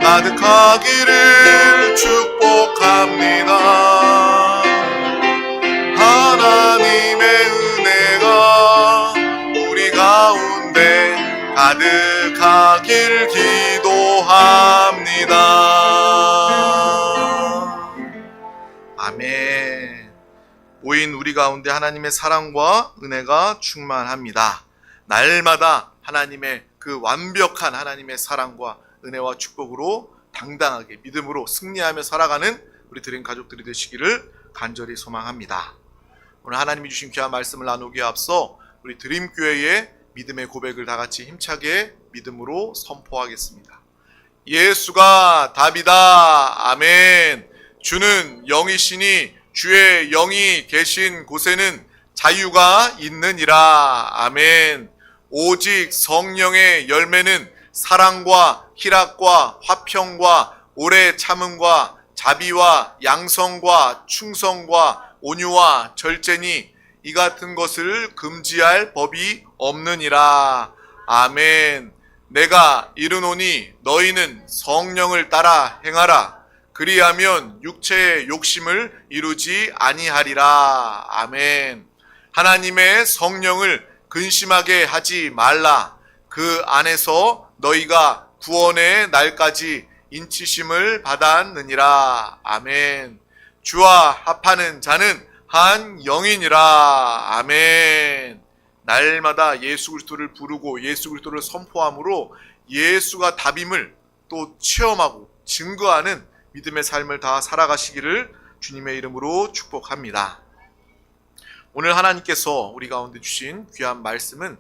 가득하기를 축복합니다. 하나님의 은혜가 우리 가운데 가득하길 기도합니다. 아멘. 모인 우리 가운데 하나님의 사랑과 은혜가 충만합니다. 날마다 하나님의 그 완벽한 하나님의 사랑과 은혜와 축복으로 당당하게 믿음으로 승리하며 살아가는 우리 드림 가족들이 되시기를 간절히 소망합니다. 오늘 하나님이 주신 귀한 말씀을 나누기에 앞서 우리 드림교회의 믿음의 고백을 다 같이 힘차게 믿음으로 선포하겠습니다. 예수가 답이다. 아멘. 주는 영이시니 주의 영이 계신 곳에는 자유가 있느니라. 아멘. 오직 성령의 열매는 사랑과 희락과 화평과 오래 참음과 자비와 양성과 충성과 온유와 절제니 이 같은 것을 금지할 법이 없느니라. 아멘. 내가 이르노니 너희는 성령을 따라 행하라. 그리하면 육체의 욕심을 이루지 아니하리라. 아멘. 하나님의 성령을 근심하게 하지 말라. 그 안에서 너희가 구원의 날까지 인치심을 받았느니라. 아멘. 주와 합하는 자는 한 영이니라. 아멘. 날마다 예수 그리스도를 부르고 예수 그리스도를 선포함으로 예수가 답임을 또 체험하고 증거하는 믿음의 삶을 다 살아가시기를 주님의 이름으로 축복합니다. 오늘 하나님께서 우리 가운데 주신 귀한 말씀은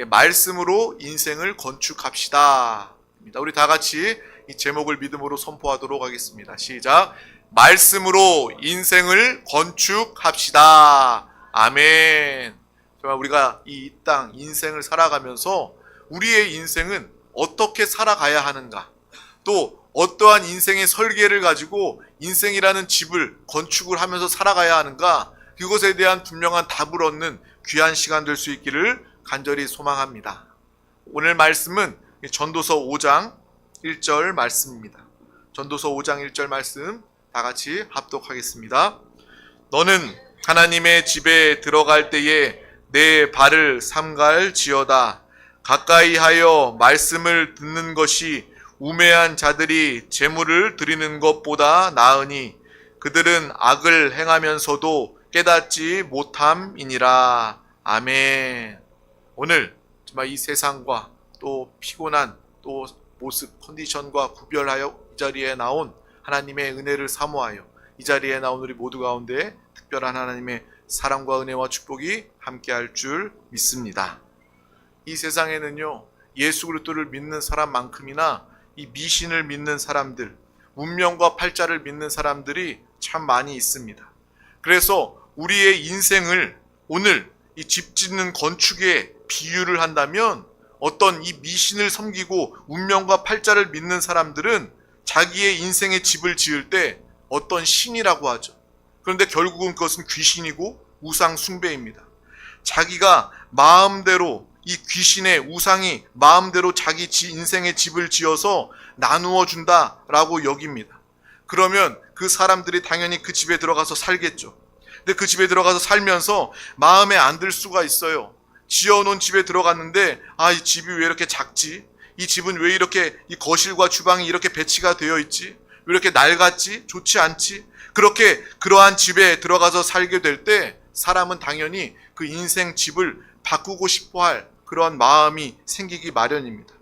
말씀으로 인생을 건축합시다. 우리 다 같이 이 제목을 믿음으로 선포하도록 하겠습니다. 시작. 말씀으로 인생을 건축합시다. 아멘. 정말 우리가 이 땅 인생을 살아가면서 우리의 인생은 어떻게 살아가야 하는가, 또 어떠한 인생의 설계를 가지고 인생이라는 집을 건축을 하면서 살아가야 하는가, 그것에 대한 분명한 답을 얻는 귀한 시간 될 수 있기를 간절히 소망합니다. 오늘 말씀은 전도서 5장 1절 말씀입니다. 전도서 5장 1절 말씀 다 같이 합독하겠습니다. 너는 하나님의 집에 들어갈 때에 내 발을 삼갈지어다. 가까이 하여 말씀을 듣는 것이 우매한 자들이 제물을 드리는 것보다 나으니 그들은 악을 행하면서도 깨닫지 못함이니라. 아멘. 오늘 정말 이 세상과 또 피곤한 또 모습 컨디션과 구별하여 이 자리에 나온 하나님의 은혜를 사모하여 이 자리에 나온 우리 모두 가운데 특별한 하나님의 사랑과 은혜와 축복이 함께할 줄 믿습니다. 이 세상에는요, 예수 그리스도를 믿는 사람만큼이나 이 미신을 믿는 사람들, 운명과 팔자를 믿는 사람들이 참 많이 있습니다. 그래서 우리의 인생을 오늘 이 집 짓는 건축에 비유를 한다면 어떤 이 미신을 섬기고 운명과 팔자를 믿는 사람들은 자기의 인생의 집을 지을 때 어떤 신이라고 하죠. 그런데 결국은 그것은 귀신이고 우상 숭배입니다. 자기가 마음대로 이 귀신의 우상이 마음대로 자기 인생의 집을 지어서 나누어 준다라고 여깁니다. 그러면 그 사람들이 당연히 그 집에 들어가서 살겠죠. 근데 그 집에 들어가서 살면서 마음에 안 들 수가 있어요. 지어놓은 집에 들어갔는데 이 집이 왜 이렇게 작지? 이 집은 왜 이렇게 이 거실과 주방이 이렇게 배치가 되어 있지? 왜 이렇게 낡았지? 좋지 않지? 그렇게 그러한 집에 들어가서 살게 될 때 사람은 당연히 그 인생 집을 바꾸고 싶어 할 그런 마음이 생기기 마련입니다.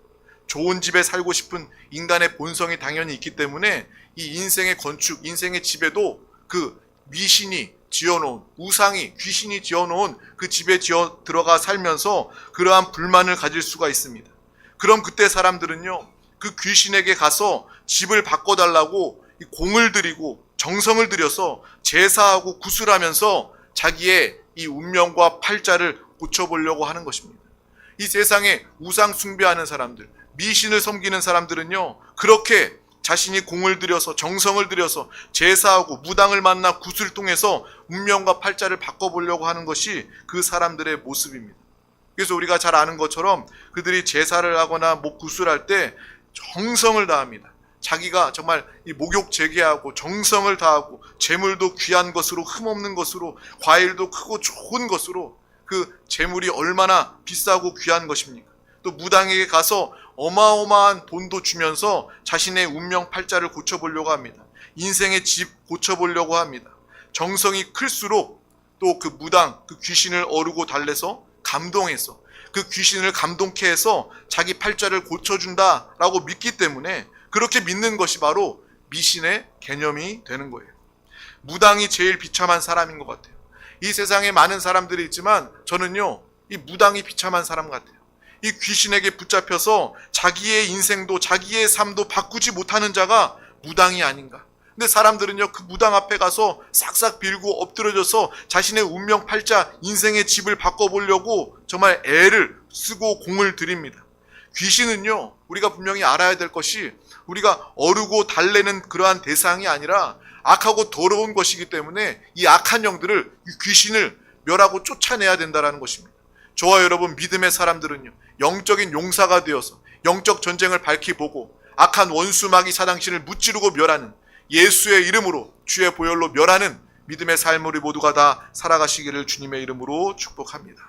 좋은 집에 살고 싶은 인간의 본성이 당연히 있기 때문에 이 인생의 건축, 인생의 집에도 그 미신이 지어놓은, 우상이, 귀신이 지어놓은 그 집에 들어가 살면서 그러한 불만을 가질 수가 있습니다. 그럼 그때 사람들은요, 그 귀신에게 가서 집을 바꿔달라고 공을 들이고 정성을 들여서 제사하고 구슬하면서 자기의 이 운명과 팔자를 고쳐보려고 하는 것입니다. 이 세상에 우상 숭배하는 사람들, 미신을 섬기는 사람들은요, 그렇게 자신이 공을 들여서 정성을 들여서 제사하고 무당을 만나 굿을 통해서 운명과 팔자를 바꿔보려고 하는 것이 그 사람들의 모습입니다. 그래서 우리가 잘 아는 것처럼 그들이 제사를 하거나 굿을 할 때 정성을 다합니다. 자기가 정말 이 목욕 재개하고 정성을 다하고 재물도 귀한 것으로 흠없는 것으로 과일도 크고 좋은 것으로 그 재물이 얼마나 비싸고 귀한 것입니까? 또 무당에게 가서 어마어마한 돈도 주면서 자신의 운명 팔자를 고쳐보려고 합니다. 인생의 집 고쳐보려고 합니다. 정성이 클수록 또 그 무당, 그 귀신을 어루고 달래서 감동해서 그 귀신을 감동케 해서 자기 팔자를 고쳐준다라고 믿기 때문에 그렇게 믿는 것이 바로 미신의 개념이 되는 거예요. 무당이 제일 비참한 사람인 것 같아요. 이 세상에 많은 사람들이 있지만 저는요, 이 무당이 비참한 사람 같아요. 이 귀신에게 붙잡혀서 자기의 인생도 자기의 삶도 바꾸지 못하는 자가 무당이 아닌가. 근데 사람들은요, 그 무당 앞에 가서 싹싹 빌고 엎드려져서 자신의 운명 팔자 인생의 집을 바꿔보려고 정말 애를 쓰고 공을 들입니다. 귀신은요, 우리가 분명히 알아야 될 것이 우리가 어르고 달래는 그러한 대상이 아니라 악하고 더러운 것이기 때문에 이 악한 영들을, 이 귀신을 멸하고 쫓아내야 된다는 것입니다. 저와 여러분 믿음의 사람들은요, 영적인 용사가 되어서 영적 전쟁을 밝히 보고 악한 원수 마귀 사당신을 무찌르고 멸하는, 예수의 이름으로 주의 보혈로 멸하는 믿음의 삶을 우리 모두가 다 살아가시기를 주님의 이름으로 축복합니다.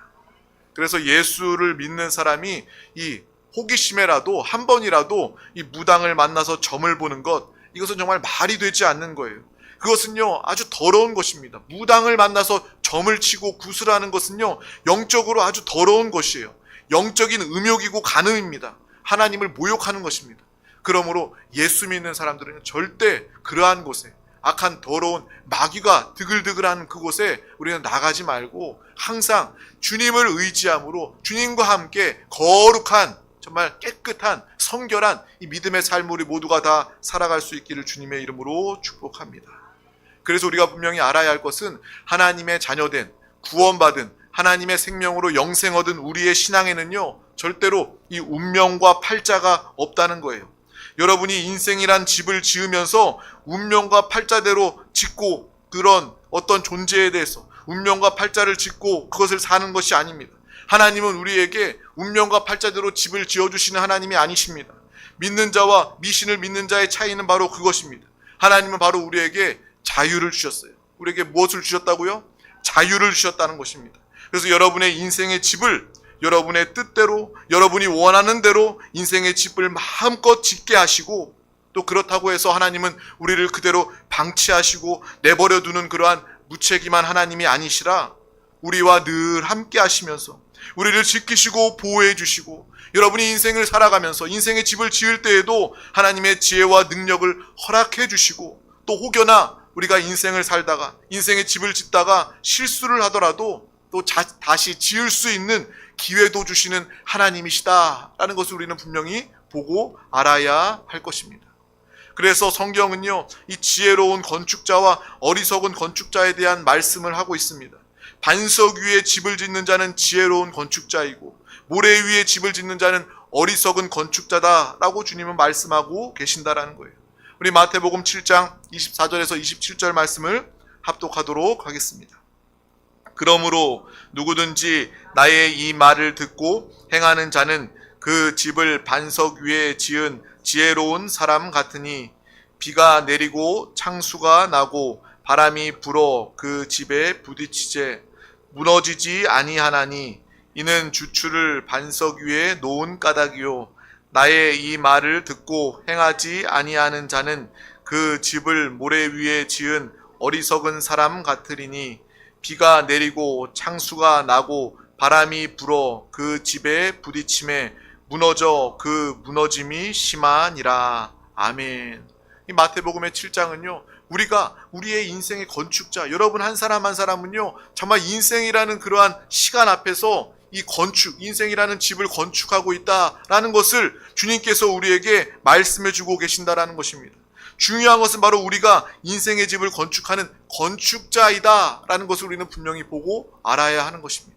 그래서 예수를 믿는 사람이 이 호기심에라도 한 번이라도 이 무당을 만나서 점을 보는 것, 이것은 정말 말이 되지 않는 거예요. 그것은요, 아주 더러운 것입니다. 무당을 만나서 점을 치고 구슬하는 것은요, 영적으로 아주 더러운 것이에요. 영적인 음욕이고 간음입니다. 하나님을 모욕하는 것입니다. 그러므로 예수 믿는 사람들은 절대 그러한 곳에, 악한 더러운 마귀가 드글드글하는 그곳에 우리는 나가지 말고 항상 주님을 의지함으로 주님과 함께 거룩한, 정말 깨끗한 성결한 이 믿음의 삶을 우리 모두가 다 살아갈 수 있기를 주님의 이름으로 축복합니다. 그래서 우리가 분명히 알아야 할 것은 하나님의 자녀된, 구원받은, 하나님의 생명으로 영생 얻은 우리의 신앙에는요, 절대로 이 운명과 팔자가 없다는 거예요. 여러분이 인생이란 집을 지으면서 운명과 팔자대로 짓고 그런 어떤 존재에 대해서 운명과 팔자를 짓고 그것을 사는 것이 아닙니다. 하나님은 우리에게 운명과 팔자대로 집을 지어주시는 하나님이 아니십니다. 믿는 자와 미신을 믿는 자의 차이는 바로 그것입니다. 하나님은 바로 우리에게 자유를 주셨어요. 우리에게 무엇을 주셨다고요? 자유를 주셨다는 것입니다. 그래서 여러분의 인생의 집을 여러분의 뜻대로, 여러분이 원하는 대로 인생의 집을 마음껏 짓게 하시고, 또 그렇다고 해서 하나님은 우리를 그대로 방치하시고 내버려 두는 그러한 무책임한 하나님이 아니시라 우리와 늘 함께 하시면서 우리를 지키시고 보호해 주시고, 여러분이 인생을 살아가면서 인생의 집을 지을 때에도 하나님의 지혜와 능력을 허락해 주시고, 또 혹여나 우리가 인생을 살다가 인생의 집을 짓다가 실수를 하더라도 또 다시 지을 수 있는 기회도 주시는 하나님이시다라는 것을 우리는 분명히 보고 알아야 할 것입니다. 그래서 성경은요, 이 지혜로운 건축자와 어리석은 건축자에 대한 말씀을 하고 있습니다. 반석 위에 집을 짓는 자는 지혜로운 건축자이고 모래 위에 집을 짓는 자는 어리석은 건축자다라고 주님은 말씀하고 계신다라는 거예요. 우리 마태복음 7장 24절에서 27절 말씀을 합독하도록 하겠습니다. 그러므로 누구든지 나의 이 말을 듣고 행하는 자는 그 집을 반석 위에 지은 지혜로운 사람 같으니 비가 내리고 창수가 나고 바람이 불어 그 집에 부딪히되 무너지지 아니하나니 이는 주추를 반석 위에 놓은 까닭이요 나의 이 말을 듣고 행하지 아니하는 자는 그 집을 모래 위에 지은 어리석은 사람 같으리니 비가 내리고 창수가 나고 바람이 불어 그 집에 부딪힘에 무너져 그 무너짐이 심하니라. 아멘. 이 마태복음의 7장은요, 우리가 우리의 인생의 건축자, 여러분 한 사람 한 사람은요, 정말 인생이라는 그러한 시간 앞에서 이 건축, 인생이라는 집을 건축하고 있다라는 것을 주님께서 우리에게 말씀해 주고 계신다라는 것입니다. 중요한 것은 바로 우리가 인생의 집을 건축하는 건축자이다라는 것을 우리는 분명히 보고 알아야 하는 것입니다.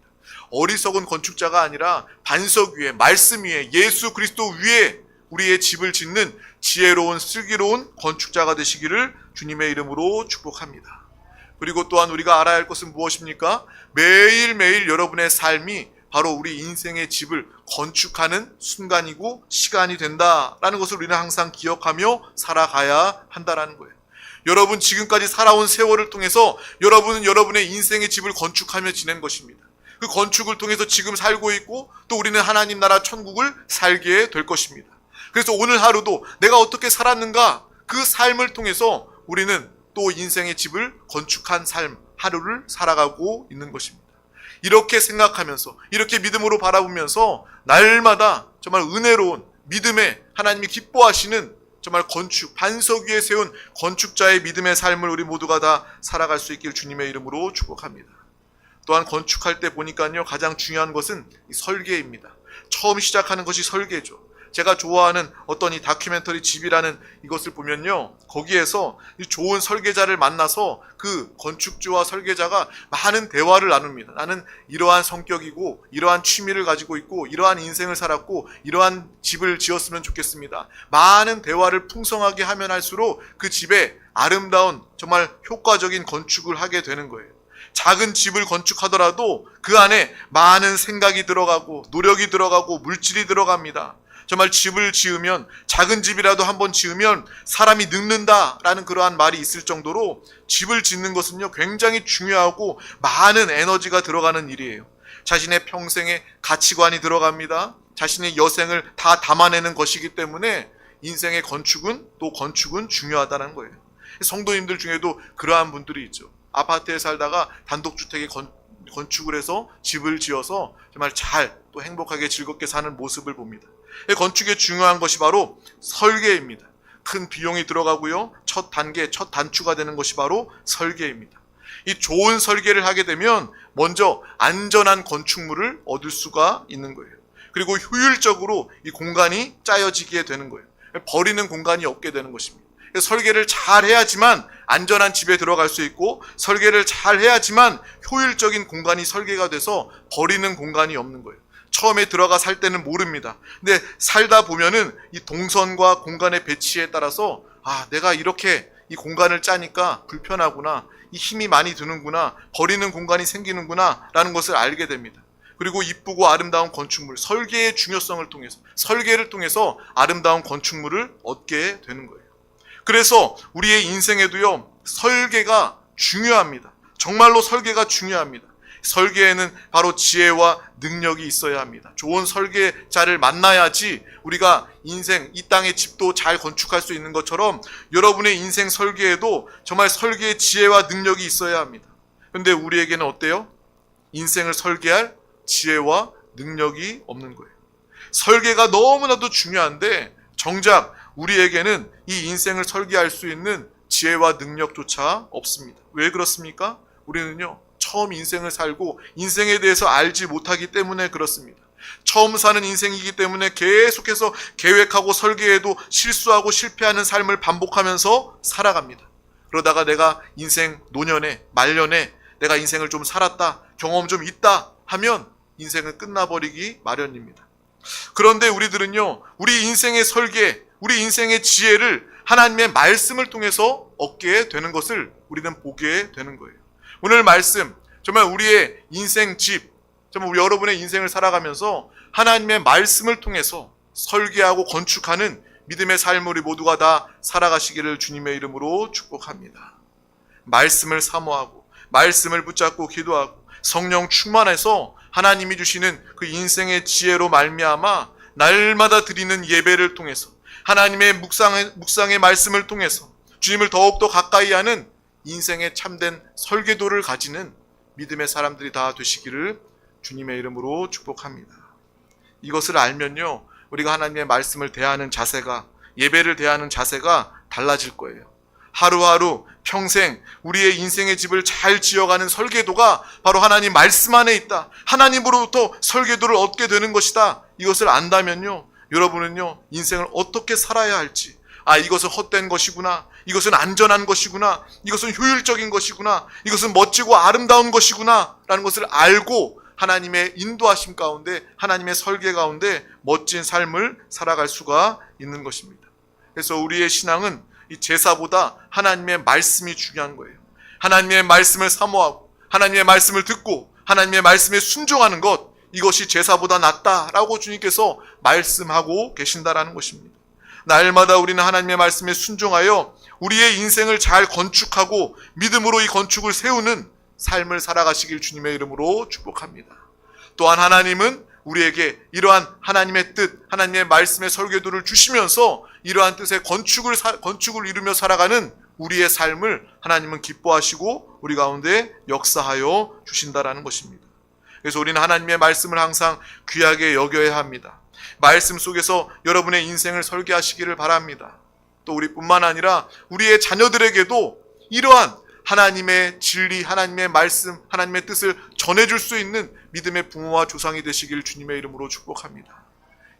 어리석은 건축자가 아니라 반석 위에, 말씀 위에, 예수 그리스도 위에 우리의 집을 짓는 지혜로운 슬기로운 건축자가 되시기를 주님의 이름으로 축복합니다. 그리고 또한 우리가 알아야 할 것은 무엇입니까? 매일매일 여러분의 삶이 바로 우리 인생의 집을 건축하는 순간이고 시간이 된다라는 것을 우리는 항상 기억하며 살아가야 한다라는 거예요. 여러분 지금까지 살아온 세월을 통해서 여러분은 여러분의 인생의 집을 건축하며 지낸 것입니다. 그 건축을 통해서 지금 살고 있고 또 우리는 하나님 나라 천국을 살게 될 것입니다. 그래서 오늘 하루도 내가 어떻게 살았는가, 그 삶을 통해서 우리는 또 인생의 집을 건축한 삶, 하루를 살아가고 있는 것입니다. 이렇게 생각하면서, 이렇게 믿음으로 바라보면서 날마다 정말 은혜로운 믿음의, 하나님이 기뻐하시는 정말 건축, 반석 위에 세운 건축자의 믿음의 삶을 우리 모두가 다 살아갈 수 있길 주님의 이름으로 축복합니다. 또한 건축할 때 보니까요, 가장 중요한 것은 이 설계입니다. 처음 시작하는 것이 설계죠. 제가 좋아하는 어떤 이 다큐멘터리 집이라는 이것을 보면요, 거기에서 이 좋은 설계자를 만나서 그 건축주와 설계자가 많은 대화를 나눕니다. 나는 이러한 성격이고 이러한 취미를 가지고 있고 이러한 인생을 살았고 이러한 집을 지었으면 좋겠습니다. 많은 대화를 풍성하게 하면 할수록 그 집에 아름다운 정말 효과적인 건축을 하게 되는 거예요. 작은 집을 건축하더라도 그 안에 많은 생각이 들어가고 노력이 들어가고 물질이 들어갑니다. 정말 집을 지으면, 작은 집이라도 한번 지으면 사람이 늙는다라는 그러한 말이 있을 정도로 집을 짓는 것은요, 굉장히 중요하고 많은 에너지가 들어가는 일이에요. 자신의 평생의 가치관이 들어갑니다. 자신의 여생을 다 담아내는 것이기 때문에 인생의 건축은 중요하다는 거예요. 성도님들 중에도 그러한 분들이 있죠. 아파트에 살다가 단독주택에 건축을 해서 집을 지어서 정말 잘 또 행복하게 즐겁게 사는 모습을 봅니다. 건축의 중요한 것이 바로 설계입니다. 큰 비용이 들어가고요, 첫 단계, 첫 단추가 되는 것이 바로 설계입니다. 이 좋은 설계를 하게 되면 먼저 안전한 건축물을 얻을 수가 있는 거예요. 그리고 효율적으로 이 공간이 짜여지게 되는 거예요. 버리는 공간이 없게 되는 것입니다. 설계를 잘 해야지만 안전한 집에 들어갈 수 있고, 설계를 잘 해야지만 효율적인 공간이 설계가 돼서 버리는 공간이 없는 거예요. 처음에 들어가 살 때는 모릅니다. 근데 살다 보면은 이 동선과 공간의 배치에 따라서 내가 이렇게 이 공간을 짜니까 불편하구나, 이 힘이 많이 드는구나, 버리는 공간이 생기는구나 라는 것을 알게 됩니다. 그리고 이쁘고 아름다운 건축물, 설계의 중요성을 통해서, 설계를 통해서 아름다운 건축물을 얻게 되는 거예요. 그래서 우리의 인생에도요, 설계가 중요합니다. 정말로 설계가 중요합니다. 설계에는 바로 지혜와 능력이 있어야 합니다. 좋은 설계자를 만나야지 우리가 인생, 이 땅의 집도 잘 건축할 수 있는 것처럼 여러분의 인생 설계에도 정말 설계의 지혜와 능력이 있어야 합니다. 그런데 우리에게는 어때요? 인생을 설계할 지혜와 능력이 없는 거예요. 설계가 너무나도 중요한데 정작 우리에게는 이 인생을 설계할 수 있는 지혜와 능력조차 없습니다. 왜 그렇습니까? 우리는요, 처음 인생을 살고 인생에 대해서 알지 못하기 때문에 그렇습니다. 처음 사는 인생이기 때문에 계속해서 계획하고 설계해도 실수하고 실패하는 삶을 반복하면서 살아갑니다. 그러다가 내가 인생 노년에, 말년에 내가 인생을 좀 살았다, 경험 좀 있다 하면 인생은 끝나버리기 마련입니다. 그런데 우리들은요, 우리 인생의 설계, 우리 인생의 지혜를 하나님의 말씀을 통해서 얻게 되는 것을 우리는 보게 되는 거예요. 오늘 말씀, 정말 우리의 인생 집, 정말 우리 여러분의 인생을 살아가면서 하나님의 말씀을 통해서 설계하고 건축하는 믿음의 삶을 우리 모두가 다 살아가시기를 주님의 이름으로 축복합니다. 말씀을 사모하고 말씀을 붙잡고 기도하고 성령 충만해서 하나님이 주시는 그 인생의 지혜로 말미암아 날마다 드리는 예배를 통해서, 하나님의 묵상의 말씀을 통해서 주님을 더욱더 가까이 하는 인생의 참된 설계도를 가지는 믿음의 사람들이 다 되시기를 주님의 이름으로 축복합니다. 이것을 알면요, 우리가 하나님의 말씀을 대하는 자세가, 예배를 대하는 자세가 달라질 거예요. 하루하루 평생 우리의 인생의 집을 잘 지어가는 설계도가 바로 하나님 말씀 안에 있다, 하나님으로부터 설계도를 얻게 되는 것이다, 이것을 안다면요, 여러분은요, 인생을 어떻게 살아야 할지, 이것은 헛된 것이구나, 이것은 안전한 것이구나, 이것은 효율적인 것이구나, 이것은 멋지고 아름다운 것이구나 라는 것을 알고 하나님의 인도하심 가운데, 하나님의 설계 가운데 멋진 삶을 살아갈 수가 있는 것입니다. 그래서 우리의 신앙은 이 제사보다 하나님의 말씀이 중요한 거예요. 하나님의 말씀을 사모하고 하나님의 말씀을 듣고 하나님의 말씀에 순종하는 것, 이것이 제사보다 낫다라고 주님께서 말씀하고 계신다라는 것입니다. 날마다 우리는 하나님의 말씀에 순종하여 우리의 인생을 잘 건축하고 믿음으로 이 건축을 세우는 삶을 살아가시길 주님의 이름으로 축복합니다. 또한 하나님은 우리에게 이러한 하나님의 뜻, 하나님의 말씀의 설계도를 주시면서 이러한 뜻의 건축을 이루며 살아가는 우리의 삶을 하나님은 기뻐하시고 우리 가운데 역사하여 주신다라는 것입니다. 그래서 우리는 하나님의 말씀을 항상 귀하게 여겨야 합니다. 말씀 속에서 여러분의 인생을 설계하시기를 바랍니다. 또 우리뿐만 아니라 우리의 자녀들에게도 이러한 하나님의 진리, 하나님의 말씀, 하나님의 뜻을 전해줄 수 있는 믿음의 부모와 조상이 되시길 주님의 이름으로 축복합니다.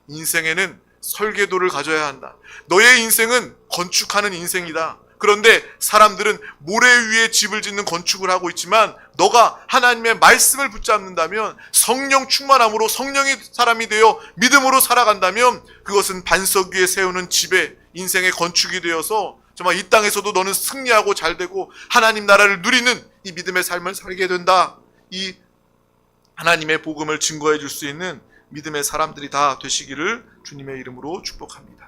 인생에는 설계도를 가져야 한다. 너의 인생은 건축하는 인생이다. 그런데 사람들은 모래 위에 집을 짓는 건축을 하고 있지만 너가 하나님의 말씀을 붙잡는다면, 성령 충만함으로 성령의 사람이 되어 믿음으로 살아간다면 그것은 반석 위에 세우는 집의 인생의 건축이 되어서 정말 이 땅에서도 너는 승리하고 잘되고 하나님 나라를 누리는 이 믿음의 삶을 살게 된다. 이 하나님의 복음을 증거해 줄 수 있는 믿음의 사람들이 다 되시기를 주님의 이름으로 축복합니다.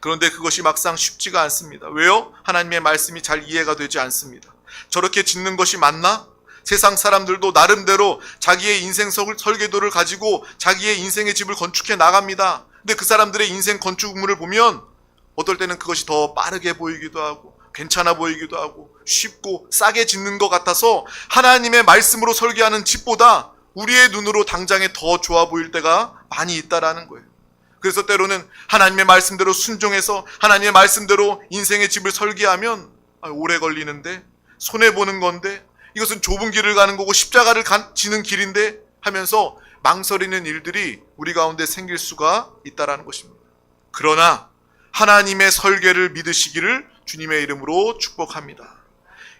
그런데 그것이 막상 쉽지가 않습니다. 왜요? 하나님의 말씀이 잘 이해가 되지 않습니다. 저렇게 짓는 것이 맞나? 세상 사람들도 나름대로 자기의 인생 설계도를 가지고 자기의 인생의 집을 건축해 나갑니다. 근데 그 사람들의 인생 건축물을 보면 어떨 때는 그것이 더 빠르게 보이기도 하고 괜찮아 보이기도 하고 쉽고 싸게 짓는 것 같아서 하나님의 말씀으로 설계하는 집보다 우리의 눈으로 당장에 더 좋아 보일 때가 많이 있다라는 거예요. 그래서 때로는 하나님의 말씀대로 순종해서 하나님의 말씀대로 인생의 집을 설계하면 오래 걸리는데, 손해보는 건데, 이것은 좁은 길을 가는 거고 십자가를 지는 길인데 하면서 망설이는 일들이 우리 가운데 생길 수가 있다라는 것입니다. 그러나 하나님의 설계를 믿으시기를 주님의 이름으로 축복합니다.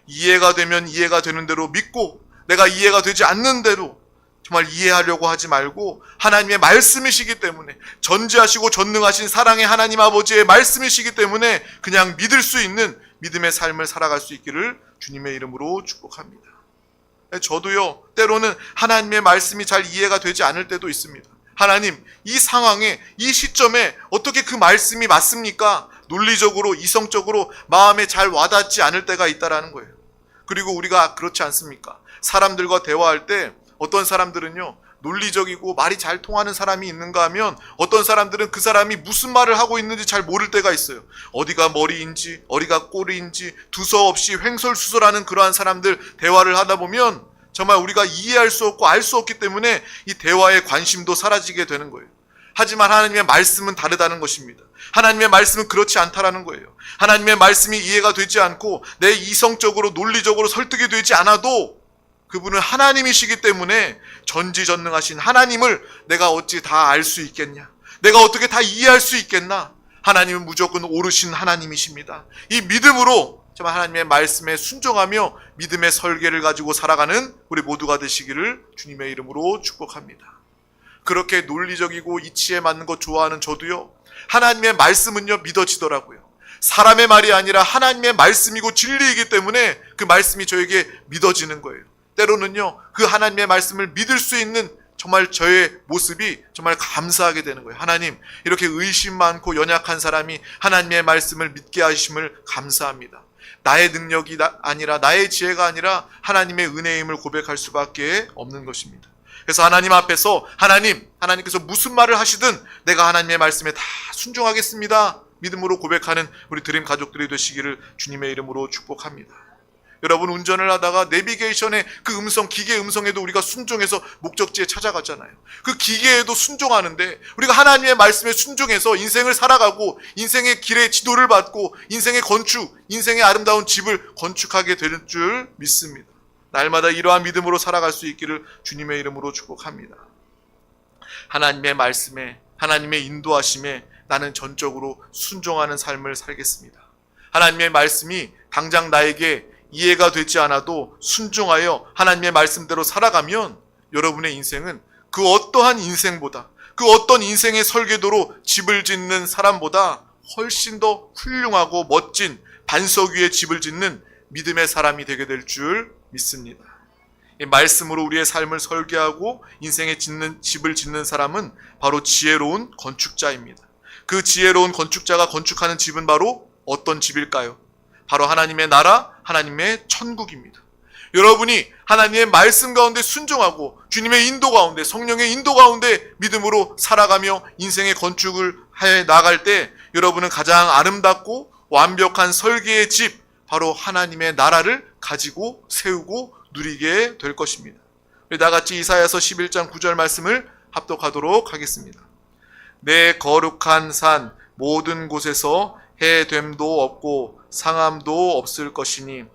이해가 되면 이해가 되는 대로 믿고, 내가 이해가 되지 않는 대로 정말 이해하려고 하지 말고 하나님의 말씀이시기 때문에, 전지하시고 전능하신 사랑의 하나님 아버지의 말씀이시기 때문에 그냥 믿을 수 있는 믿음의 삶을 살아갈 수 있기를 주님의 이름으로 축복합니다. 저도요, 때로는 하나님의 말씀이 잘 이해가 되지 않을 때도 있습니다. 하나님, 이 상황에, 이 시점에 어떻게 그 말씀이 맞습니까? 논리적으로, 이성적으로 마음에 잘 와닿지 않을 때가 있다라는 거예요. 그리고 우리가 그렇지 않습니까? 사람들과 대화할 때 어떤 사람들은요, 논리적이고 말이 잘 통하는 사람이 있는가 하면 어떤 사람들은 그 사람이 무슨 말을 하고 있는지 잘 모를 때가 있어요. 어디가 머리인지 어디가 꼬리인지 두서없이 횡설수설하는 그러한 사람들 대화를 하다 보면 정말 우리가 이해할 수 없고 알 수 없기 때문에 이 대화의 관심도 사라지게 되는 거예요. 하지만 하나님의 말씀은 다르다는 것입니다. 하나님의 말씀은 그렇지 않다라는 거예요. 하나님의 말씀이 이해가 되지 않고 내 이성적으로 논리적으로 설득이 되지 않아도 그분은 하나님이시기 때문에 전지전능하신 하나님을 내가 어찌 다 알 수 있겠냐? 내가 어떻게 다 이해할 수 있겠나? 하나님은 무조건 옳으신 하나님이십니다. 이 믿음으로 정말 하나님의 말씀에 순종하며 믿음의 설계를 가지고 살아가는 우리 모두가 되시기를 주님의 이름으로 축복합니다. 그렇게 논리적이고 이치에 맞는 것 좋아하는 저도요, 하나님의 말씀은요 믿어지더라고요. 사람의 말이 아니라 하나님의 말씀이고 진리이기 때문에 그 말씀이 저에게 믿어지는 거예요. 때로는요, 그 하나님의 말씀을 믿을 수 있는 정말 저의 모습이 정말 감사하게 되는 거예요. 하나님, 이렇게 의심 많고 연약한 사람이 하나님의 말씀을 믿게 하심을 감사합니다. 나의 능력이 아니라, 나의 지혜가 아니라 하나님의 은혜임을 고백할 수밖에 없는 것입니다. 그래서 하나님 앞에서 하나님께서 무슨 말을 하시든 내가 하나님의 말씀에 다 순종하겠습니다. 믿음으로 고백하는 우리 드림 가족들이 되시기를 주님의 이름으로 축복합니다. 여러분, 운전을 하다가 내비게이션의 그 음성, 기계 음성에도 우리가 순종해서 목적지에 찾아가잖아요. 그 기계에도 순종하는데 우리가 하나님의 말씀에 순종해서 인생을 살아가고 인생의 길의 지도를 받고 인생의 건축, 인생의 아름다운 집을 건축하게 되는 줄 믿습니다. 날마다 이러한 믿음으로 살아갈 수 있기를 주님의 이름으로 축복합니다. 하나님의 말씀에, 하나님의 인도하심에 나는 전적으로 순종하는 삶을 살겠습니다. 하나님의 말씀이 당장 나에게 이해가 되지 않아도 순종하여 하나님의 말씀대로 살아가면 여러분의 인생은 그 어떠한 인생보다, 그 어떤 인생의 설계도로 집을 짓는 사람보다 훨씬 더 훌륭하고 멋진 반석 위에 집을 짓는 믿음의 사람이 되게 될 줄 믿습니다. 이 말씀으로 우리의 삶을 설계하고 인생의 집을 짓는 사람은 바로 지혜로운 건축자입니다. 그 지혜로운 건축자가 건축하는 집은 바로 어떤 집일까요? 바로 하나님의 나라, 하나님의 천국입니다. 여러분이 하나님의 말씀 가운데 순종하고 주님의 인도 가운데, 성령의 인도 가운데 믿음으로 살아가며 인생의 건축을 해 나갈 때 여러분은 가장 아름답고 완벽한 설계의 집, 바로 하나님의 나라를 가지고 세우고 누리게 될 것입니다. 우리 다같이 이사야서 11장 9절 말씀을 합독하도록 하겠습니다. 내 거룩한 산 모든 곳에서 해됨도 없고 상함도 없을 것이니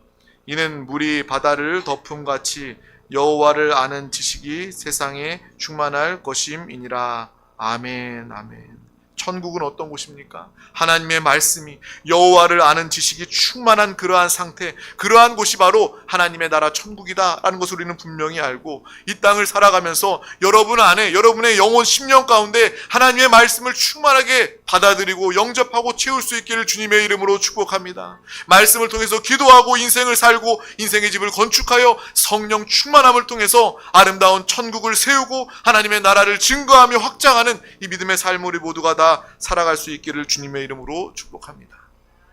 이는 물이 바다를 덮음같이 여호와를 아는 지식이 세상에 충만할 것임이니라. 아멘, 아멘. 천국은 어떤 곳입니까? 하나님의 말씀이, 여호와를 아는 지식이 충만한 그러한 상태, 그러한 곳이 바로 하나님의 나라 천국이다라는 것을 우리는 분명히 알고 이 땅을 살아가면서 여러분 안에, 여러분의 영혼 심령 가운데 하나님의 말씀을 충만하게 받아들이고 영접하고 채울 수 있기를 주님의 이름으로 축복합니다. 말씀을 통해서 기도하고 인생을 살고 인생의 집을 건축하여 성령 충만함을 통해서 아름다운 천국을 세우고 하나님의 나라를 증거하며 확장하는 이 믿음의 삶을 우리 모두가 다 살아갈 수 있기를 주님의 이름으로 축복합니다.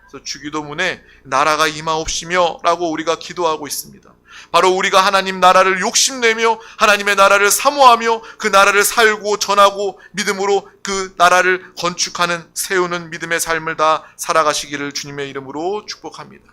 그래서 주기도문에 나라가 임하옵시며 라고 우리가 기도하고 있습니다. 바로 우리가 하나님 나라를 욕심내며 하나님의 나라를 사모하며 그 나라를 살고 전하고 믿음으로 그 나라를 건축하는, 세우는 믿음의 삶을 다 살아가시기를 주님의 이름으로 축복합니다.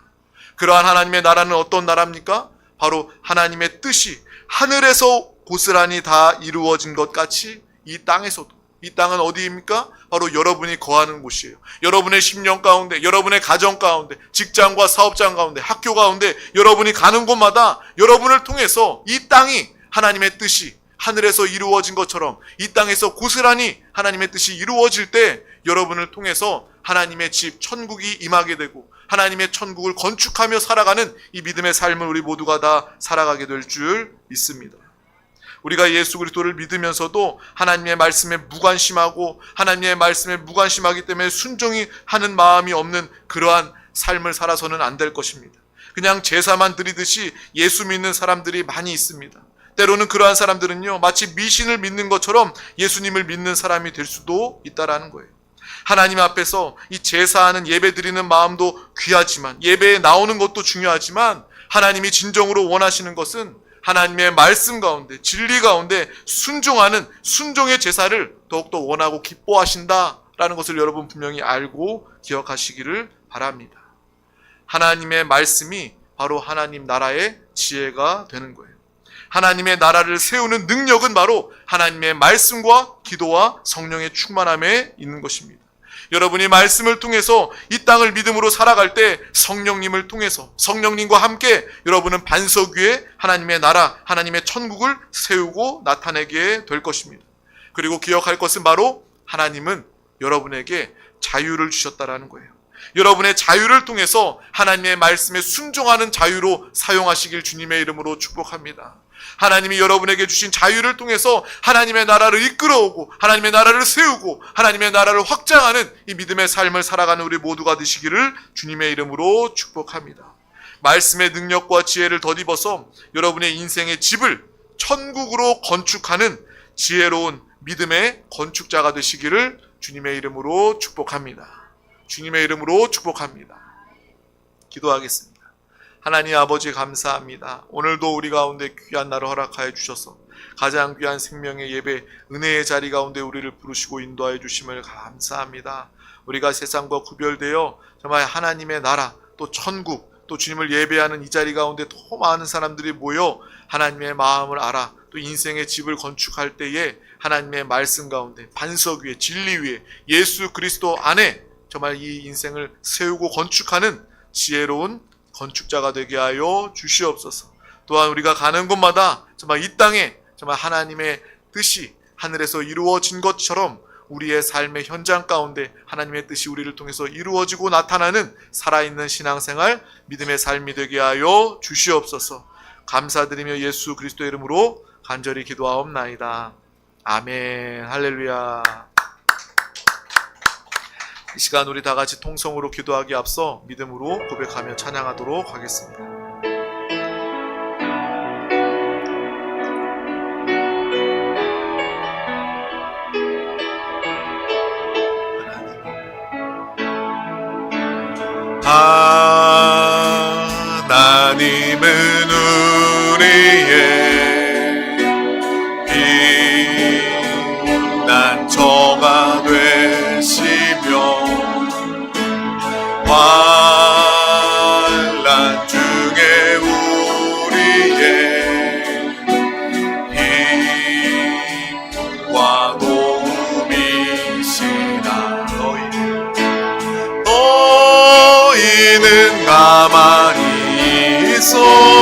그러한 하나님의 나라는 어떤 나라입니까? 바로 하나님의 뜻이 하늘에서 고스란히 다 이루어진 것 같이 이 땅에서도, 이 땅은 어디입니까? 바로 여러분이 거하는 곳이에요. 여러분의 심령 가운데, 여러분의 가정 가운데, 직장과 사업장 가운데, 학교 가운데 여러분이 가는 곳마다 여러분을 통해서 이 땅이 하나님의 뜻이 하늘에서 이루어진 것처럼 이 땅에서 고스란히 하나님의 뜻이 이루어질 때 여러분을 통해서 하나님의 집, 천국이 임하게 되고 하나님의 천국을 건축하며 살아가는 이 믿음의 삶을 우리 모두가 다 살아가게 될 줄 믿습니다. 우리가 예수 그리스도를 믿으면서도 하나님의 말씀에 무관심하고 하나님의 말씀에 무관심하기 때문에 순종이 하는 마음이 없는 그러한 삶을 살아서는 안 될 것입니다. 그냥 제사만 드리듯이 예수 믿는 사람들이 많이 있습니다. 때로는 그러한 사람들은요, 마치 미신을 믿는 것처럼 예수님을 믿는 사람이 될 수도 있다라는 거예요. 하나님 앞에서 이 제사하는 예배 드리는 마음도 귀하지만, 예배에 나오는 것도 중요하지만, 하나님이 진정으로 원하시는 것은 하나님의 말씀 가운데, 진리 가운데 순종하는 순종의 제사를 더욱더 원하고 기뻐하신다라는 것을 여러분 분명히 알고 기억하시기를 바랍니다. 하나님의 말씀이 바로 하나님 나라의 지혜가 되는 거예요. 하나님의 나라를 세우는 능력은 바로 하나님의 말씀과 기도와 성령의 충만함에 있는 것입니다. 여러분이 말씀을 통해서 이 땅을 믿음으로 살아갈 때 성령님을 통해서, 성령님과 함께 여러분은 반석 위에 하나님의 나라, 하나님의 천국을 세우고 나타내게 될 것입니다. 그리고 기억할 것은 바로 하나님은 여러분에게 자유를 주셨다라는 거예요. 여러분의 자유를 통해서 하나님의 말씀에 순종하는 자유로 사용하시길 주님의 이름으로 축복합니다. 하나님이 여러분에게 주신 자유를 통해서 하나님의 나라를 이끌어오고 하나님의 나라를 세우고 하나님의 나라를 확장하는 이 믿음의 삶을 살아가는 우리 모두가 되시기를 주님의 이름으로 축복합니다. 말씀의 능력과 지혜를 덧입어서 여러분의 인생의 집을 천국으로 건축하는 지혜로운 믿음의 건축자가 되시기를 주님의 이름으로 축복합니다. 주님의 이름으로 축복합니다. 기도하겠습니다. 하나님 아버지 감사합니다. 오늘도 우리 가운데 귀한 날을 허락하여 주셔서 가장 귀한 생명의 예배, 은혜의 자리 가운데 우리를 부르시고 인도하여 주심을 감사합니다. 우리가 세상과 구별되어 정말 하나님의 나라, 또 천국, 또 주님을 예배하는 이 자리 가운데 더 많은 사람들이 모여 하나님의 마음을 알아 또 인생의 집을 건축할 때에 하나님의 말씀 가운데 반석 위에, 진리 위에, 예수 그리스도 안에 정말 이 인생을 세우고 건축하는 지혜로운 건축자가 되게 하여 주시옵소서. 또한 우리가 가는 곳마다 정말 이 땅에 정말 하나님의 뜻이 하늘에서 이루어진 것처럼 우리의 삶의 현장 가운데 하나님의 뜻이 우리를 통해서 이루어지고 나타나는 살아있는 신앙생활, 믿음의 삶이 되게 하여 주시옵소서. 감사드리며 예수 그리스도의 이름으로 간절히 기도하옵나이다. 아멘. 할렐루야. 이 시간 우리 다 같이 통성으로 기도하기 앞서 믿음으로 고백하며 찬양하도록 하겠습니다. 하나님은 우리의 피난처가 되시며 환난 중에 우리의 힘과 도움이시라. 너희는 가만히 있어